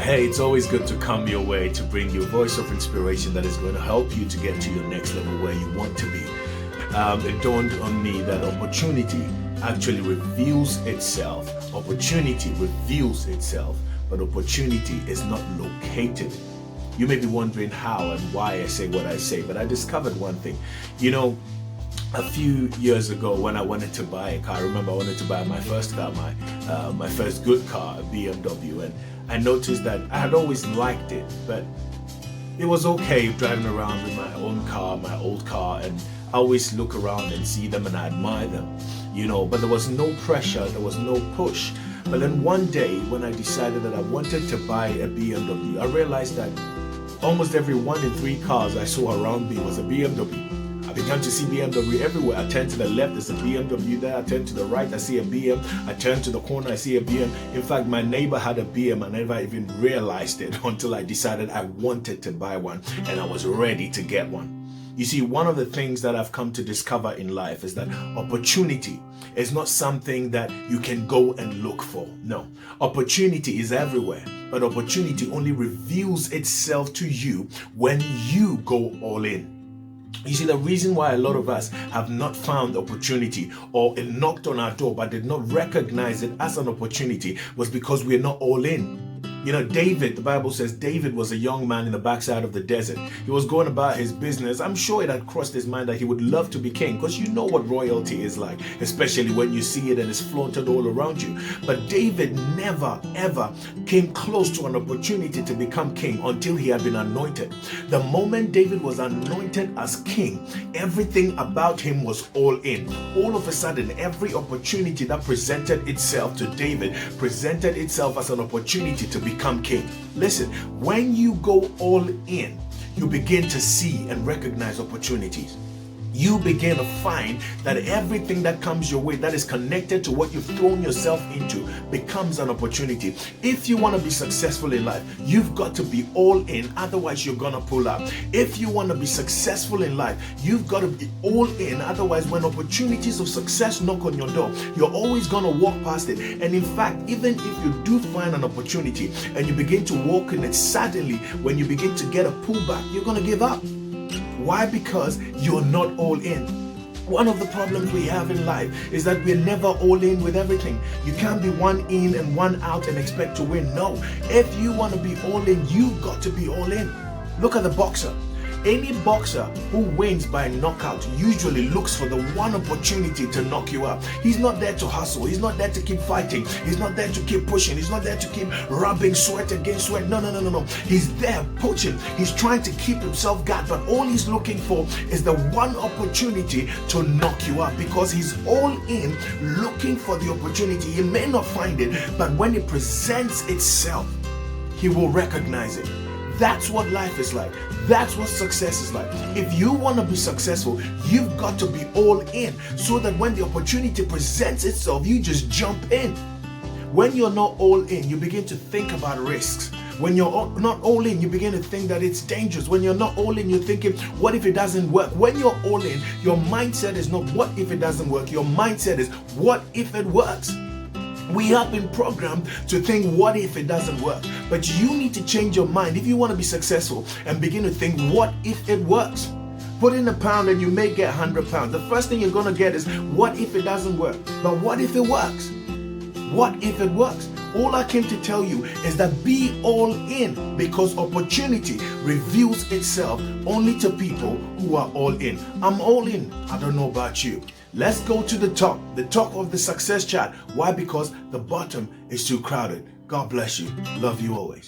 Hey, it's always good to come your way to bring you a voice of inspiration that is going to help you to get to your next level where you want to be. It dawned on me that opportunity actually reveals itself. Opportunity reveals itself, but opportunity is not located. You may be wondering how and why I say what I say, but I discovered one thing. A few years ago when I wanted to buy a car, I remember I wanted to buy my first car, my first good car, a BMW, and I noticed that I had always liked it, but it was okay driving around with my own car, my old car, and I always look around and see them and I admire them, but there was no pressure, there was no push. But then one day when I decided that I wanted to buy a BMW, I realized that almost every 1 in 3 cars I saw around me was a BMW. I began to see BMW everywhere. I turn to the left, there's a BMW there. I turn to the right, I see a BM. I turn to the corner, I see a BM. In fact, my neighbor had a BM. I never even realized it until I decided I wanted to buy one and I was ready to get one. You see, one of the things that I've come to discover in life is that opportunity is not something that you can go and look for. No, opportunity is everywhere, but opportunity only reveals itself to you when you go all in. You see, the reason why a lot of us have not found opportunity, or it knocked on our door but did not recognize it as an opportunity, was because we're not all in. David, the Bible says David was a young man in the backside of the desert. He was going about his business. I'm sure it had crossed his mind that he would love to be king, because you know what royalty is like, especially when you see it and it's flaunted all around you. But David never ever came close to an opportunity to become king until he had been anointed. The moment David was anointed as king, everything about him was all in. All of a sudden, every opportunity that presented itself to David presented itself as an opportunity to become king. Listen, when you go all in, you begin to see and recognize opportunities. You begin to find that everything that comes your way that is connected to what you've thrown yourself into becomes an opportunity. If you want to be successful in life, you've got to be all in, otherwise you're gonna pull out. If you want to be successful in life, you've got to be all in, otherwise when opportunities of success knock on your door, you're always gonna walk past it. And in fact, even if you do find an opportunity and you begin to walk in it, suddenly when you begin to get a pullback, you're gonna give up. Why? Because you're not all in. One of the problems we have in life is that we're never all in with everything. You can't be one in and one out and expect to win. No, if you want to be all in, you've got to be all in. Look at the boxer. Any boxer who wins by knockout usually looks for the one opportunity to knock you out. He's not there to hustle. He's not there to keep fighting. He's not there to keep pushing. He's not there to keep rubbing sweat against sweat. No. He's there pushing. He's trying to keep himself guard, but all he's looking for is the one opportunity to knock you out, because he's all in looking for the opportunity. He may not find it, but when it presents itself, he will recognize it. That's what life is like. That's what success is like. If you want to be successful, you've got to be all in, so that when the opportunity presents itself, you just jump in. When you're not all in, you begin to think about risks. When you're not all in, you begin to think that it's dangerous. When you're not all in, you're thinking, what if it doesn't work? When you're all in, your mindset is not what if it doesn't work. Your mindset is what if it works. We have been programmed to think, what if it doesn't work? But you need to change your mind if you want to be successful and begin to think, what if it works? Put in £1 and you may get £100. The first thing you're going to get is, what if it doesn't work? But what if it works? What if it works? All I came to tell you is that be all in, because opportunity reveals itself only to people who are all in. I'm all in. I don't know about you. Let's go to the top of the success chart. Why? Because the bottom is too crowded. God bless you. Love you always.